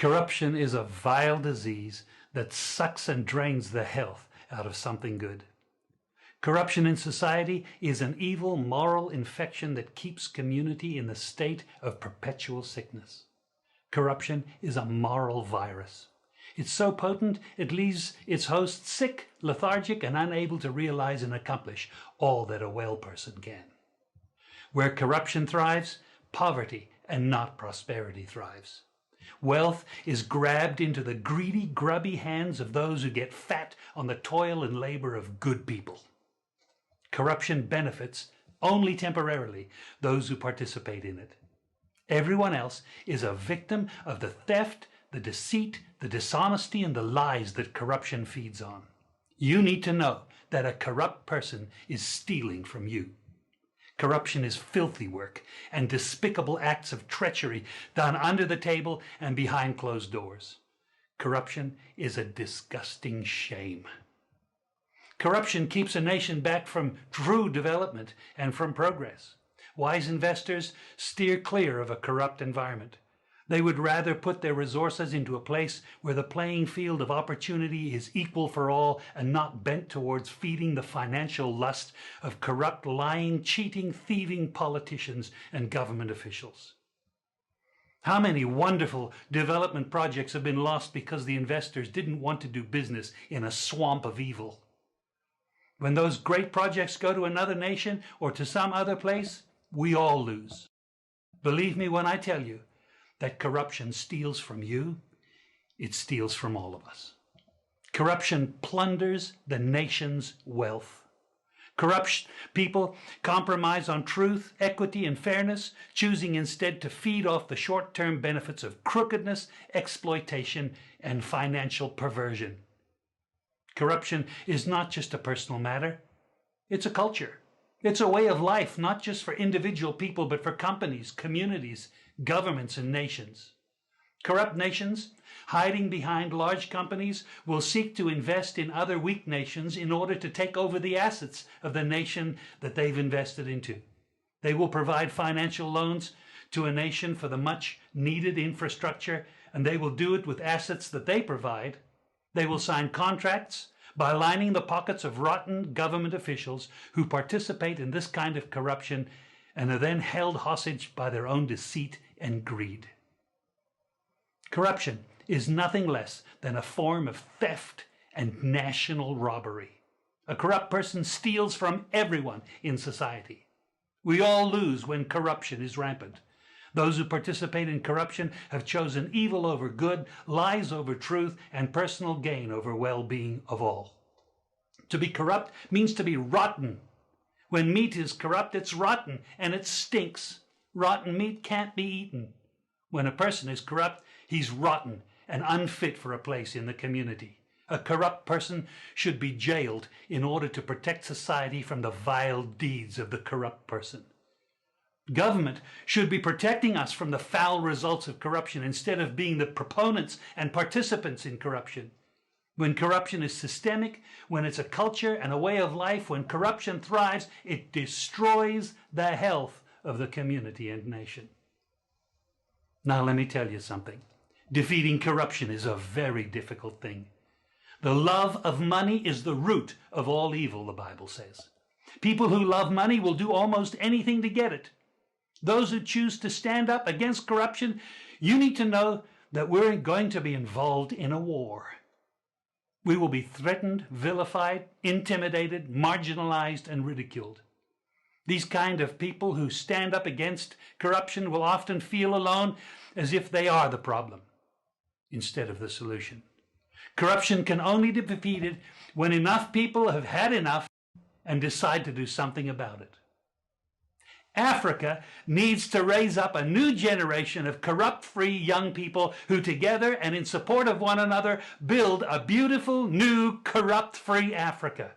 Corruption is a vile disease that sucks and drains the health out of something good. Corruption in society is an evil moral infection that keeps community in the state of perpetual sickness. Corruption is a moral virus. It's so potent it leaves its host sick, lethargic, and unable to realize and accomplish all that a well person can. Where corruption thrives, poverty and not prosperity thrives. Wealth is grabbed into the greedy, grubby hands of those who get fat on the toil and labor of good people. Corruption benefits, only temporarily, those who participate in it. Everyone else is a victim of the theft, the deceit, the dishonesty, and the lies that corruption feeds on. You need to know that a corrupt person is stealing from you. Corruption is filthy work and despicable acts of treachery done under the table and behind closed doors. Corruption is a disgusting shame. Corruption keeps a nation back from true development and from progress. Wise investors steer clear of a corrupt environment. They would rather put their resources into a place where the playing field of opportunity is equal for all and not bent towards feeding the financial lust of corrupt, lying, cheating, thieving politicians and government officials. How many wonderful development projects have been lost because the investors didn't want to do business in a swamp of evil? When those great projects go to another nation or to some other place, we all lose. Believe me when I tell you that corruption steals from you, it steals from all of us. Corruption plunders the nation's wealth. Corrupt people compromise on truth, equity, and fairness, choosing instead to feed off the short-term benefits of crookedness, exploitation, and financial perversion. Corruption is not just a personal matter, it's a culture. It's a way of life, not just for individual people, but for companies, communities, governments, and nations. Corrupt nations, hiding behind large companies, will seek to invest in other weak nations in order to take over the assets of the nation that they've invested into. They will provide financial loans to a nation for the much needed infrastructure, and they will do it with assets that they provide. They will sign contracts by lining the pockets of rotten government officials who participate in this kind of corruption and are then held hostage by their own deceit and greed. Corruption is nothing less than a form of theft and national robbery. A corrupt person steals from everyone in society. We all lose when corruption is rampant. Those who participate in corruption have chosen evil over good, lies over truth, and personal gain over well-being of all. To be corrupt means to be rotten. When meat is corrupt, it's rotten and it stinks. Rotten meat can't be eaten. When a person is corrupt, he's rotten and unfit for a place in the community. A corrupt person should be jailed in order to protect society from the vile deeds of the corrupt person. Government should be protecting us from the foul results of corruption instead of being the proponents and participants in corruption. When corruption is systemic, when it's a culture and a way of life, when corruption thrives, it destroys the health of the community and nation. Now let me tell you something. Defeating corruption is a very difficult thing. The love of money is the root of all evil, the Bible says. People who love money will do almost anything to get it. Those who choose to stand up against corruption, you need to know that we're going to be involved in a war. We will be threatened, vilified, intimidated, marginalized, and ridiculed. These kind of people who stand up against corruption will often feel alone, as if they are the problem instead of the solution. Corruption can only be defeated when enough people have had enough and decide to do something about it. Africa needs to raise up a new generation of corrupt-free young people who together and in support of one another build a beautiful, new, corrupt-free Africa.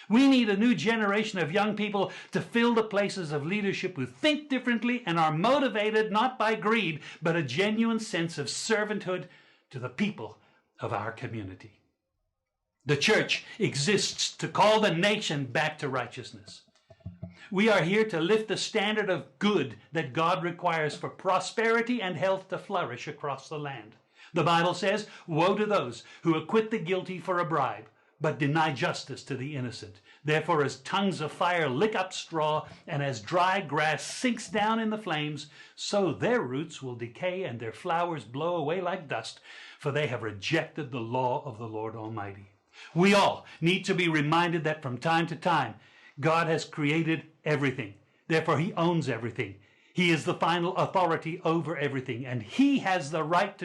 We need a new generation of young people to fill the places of leadership who think differently and are motivated not by greed, but a genuine sense of servanthood to the people of our community. The church exists to call the nation back to righteousness. We are here to lift the standard of good that God requires for prosperity and health to flourish across the land. The Bible says, woe to those who acquit the guilty for a bribe, but deny justice to the innocent. Therefore, as tongues of fire lick up straw, and as dry grass sinks down in the flames, so their roots will decay and their flowers blow away like dust, for they have rejected the law of the Lord Almighty. We all need to be reminded that from time to time, God has created everything. Therefore, he owns everything. He is the final authority over everything, and he has the right to